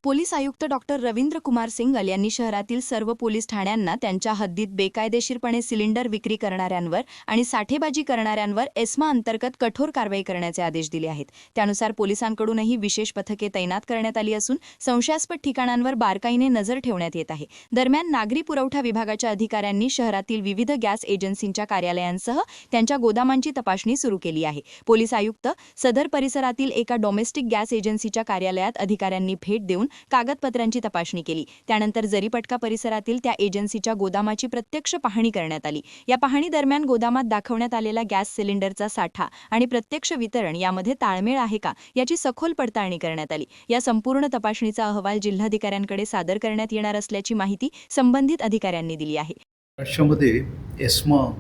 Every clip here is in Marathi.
पोलीस आयुक्त डॉक्टर रवींद्र कुमार सिंगल यांनी शहरातील सर्व पोलीस ठाण्यांना त्यांच्या हद्दीत बेकायदेशीरपणे सिलेंडर विक्री करणाऱ्यांवर आणि साठेबाजी करणाऱ्यांवर एस्मा अंतर्गत कठोर कारवाई करण्याचे आदेश दिले आहेत। त्यानुसार पोलिसांकडूनही विशेष पथके तैनात करण्यात आली असून संशयास्पद ठिकाणांवर बारकाईने नजर ठेवण्यात येत आहे। दरम्यान नागरी पुरवठा विभागाच्या अधिकाऱ्यांनी शहरातील विविध गॅस एजन्सींच्या कार्यालयांसह त्यांच्या गोदामांची तपासणी सुरू केली आहे। पोलीस आयुक्त सदर परिसरातील एका डोमेस्टिक गॅस एजन्सीच्या कार्यालयात अधिकाऱ्यांनी भेट देऊन कागदपत्रांची तपासणी केली। त्यानंतर जरीपटका परिसरातील त्या एजन्सीच्या गोदामाची प्रत्यक्ष पाहणी करण्यात आली। या पाहणी दरम्यान गोदामात दाखवण्यात आलेला गॅस सिलेंडरचा साठा आणि प्रत्यक्ष वितरण यामध्ये ताळमेळ आहे का याची सखोल पडताळणी करण्यात आली। या संपूर्ण तपासणीचा अहवाल जिल्हाधिकाऱ्यांकडे सादर करण्यात येणार असल्याची माहिती संबंधित अधिकाऱ्यांनी दिली आहे। महाराष्ट्रामध्ये एस्मा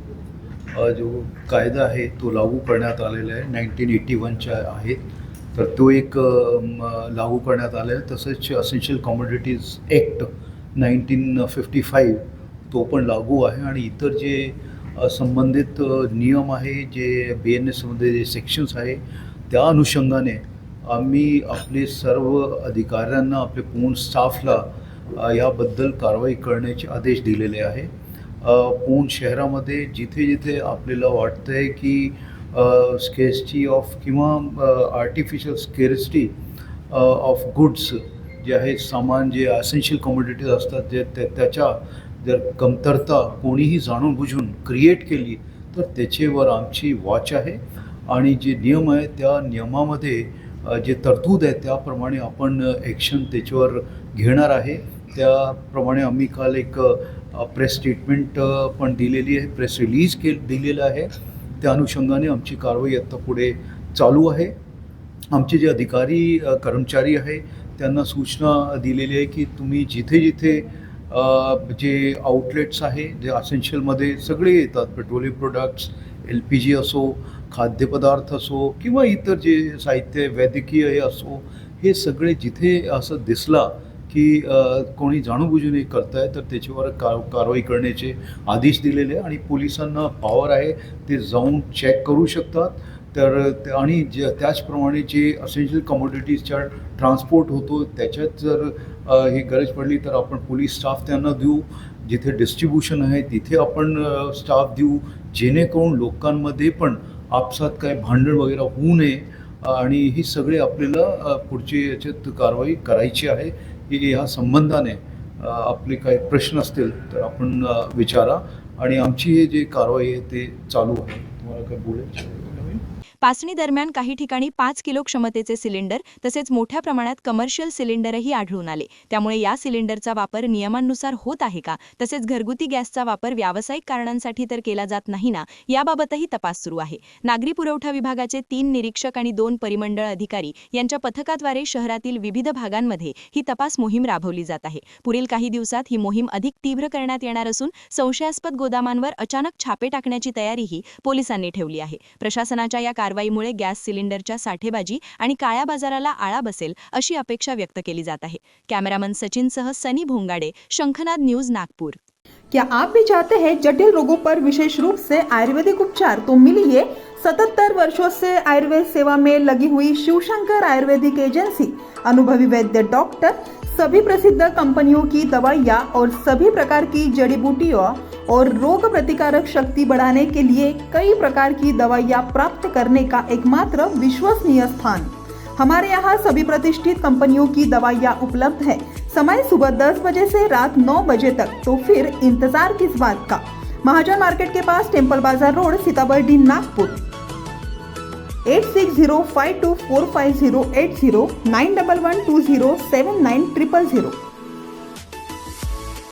जो कायदा आहे तो लागू करण्यात आलेला आहे 1981च्या आहे। तर तो एक लागू करण्यात आला आहे। तसंच असेन्शियल कमोडिटीज ॲक्ट 1955 तो पण लागू आहे आणि इतर जे संबंधित नियम आहे जे BNSमध्ये जे सेक्शन्स आहे त्या अनुषंगाने आम्ही आपले सर्व अधिकाऱ्यांना आपले पूर्ण स्टाफला याबद्दल कारवाई करण्याचे आदेश दिलेले आहे। पूर्ण शहरामध्ये जिथे जिथे आपल्याला वाटतं आहे की स्केर्सिटी ऑफ किंवा आर्टिफिशियल स्केर्सिटी ऑफ गुड्स जे आहे सामान जे असेन्शियल कमोडिटीज असतात जे त्याच्या जर कमतरता कोणीही जाणून बुजून क्रिएट केली तर त्याच्यावर आमची वॉच आहे आणि जे नियम आहे त्या नियमामध्ये जे तरतूद आहे त्याप्रमाणे आपण ॲक्शन त्याच्यावर घेणार आहे। त्याप्रमाणे आम्ही काल एक प्रेस स्टेटमेंट पण दिलेली आहे, प्रेस रिलीज दिलेलं आहे। त्या अनुषंगाने आमची कारवाई आता पुढे चालू आहे। आमचे जे अधिकारी कर्मचारी आहे त्यांना सूचना दिलेली आहे की तुम्ही जिथे जिथे जे आउटलेट्स आहे जे असेन्शियलमध्ये सगळे येतात, पेट्रोलियम प्रोडक्ट्स, LPG असो, खाद्यपदार्थ असो किंवा इतर जे साहित्य वैद्यकीय हे असो, हे सगळे जिथे असं दिसला की कोणी जाणूनबुजून हे करत आहे तर त्याच्यावर कारवाई करण्याचे आदेश दिलेले आहे आणि पोलिसांना पॉवर आहे ते जाऊन चेक करू शकतात। तर आणि त्याचप्रमाणे जे असेन्शियल कमोडिटीजच्या ट्रान्सपोर्ट होतो त्याच्यात जर हे गरज पडली तर आपण पोलीस स्टाफ त्यांना देऊ, जिथे डिस्ट्रीब्युशन आहे तिथे आपण स्टाफ देऊ, जेणेकरून लोकांमध्ये पण आपसात काय भांडण वगैरे होऊ नये आणि ही सगळे आपल्याला पुढची याच्यात कारवाई करायची आहे। की ह्या संबंधाने आपले काही प्रश्न असतील तर आपण विचारा आणि आमची हे जे कारवाई आहे ते चालू आहे। तुम्हाला काय बोलायचं? पासणी दरम्यान काही ठिकाणी 5 किलो क्षमतेचे सिलेंडर तसेच मोठ्या प्रमाणात कमर्शियल सिलेंडरही आढळून आले। त्यामुळे या सिलेंडरचा वापर नियमांनुसार होत आहे का, तसेच घरगुती गॅसचा वापर व्यावसायिक कारणांसाठी तर केला जात नाही ना, याबाबतही तपास सुरू आहे। नागरी पुरवठा विभागाचे 3 निरीक्षक आणि 2 परिमंडळ अधिकारी यांच्या पथकाद्वारे शहरातील विविध भागांमध्ये ही तपास मोहीम राबवली जात आहे। पुढील काही दिवसात ही मोहीम अधिक तीव्र करण्यात येणार असून संशयास्पद गोदामांवर अचानक छापे टाकण्याची तयारीही पोलिसांनी ठेवली आहे। प्रशासनाच्या या कारवाईमुळे गॅस सिलेंडरच्या साठेबाजी आणि काळ्या बाजाराला आळा बसेल अशी अपेक्षा व्यक्त केली जात आहे। कॅमेरामन सचिनसह सनी भोंगाडे, शंखनाद न्यूज, नागपुर। क्या आप भी चाहते हैं जटिल रोगों पर विशेष रूप से आयुर्वेदिक उपचार? तो मिलिए 77 वर्षों से आयुर्वेद सेवा में लगी हुई शिवशंकर आयुर्वेदिक एजेंसी। अनुभवी वैद्य डॉक्टर, सभी प्रसिद्ध कंपनियों की दवाइयाँ और सभी प्रकार की जड़ी बूटियों और रोग प्रतिकारक शक्ति बढ़ाने के लिए कई प्रकार की दवाइयाँ प्राप्त करने का एकमात्र विश्वसनीय स्थान। हमारे यहाँ सभी प्रतिष्ठित कंपनियों की दवाइयाँ उपलब्ध है। समय सुबह 10 बजे से रात 9 बजे तक, तो फिर इंतजार किस बात का। महाजन मार्केट के पास, टेम्पल बाजार रोड, सीताबर्डी, नागपुर। 8605245080 9112079000।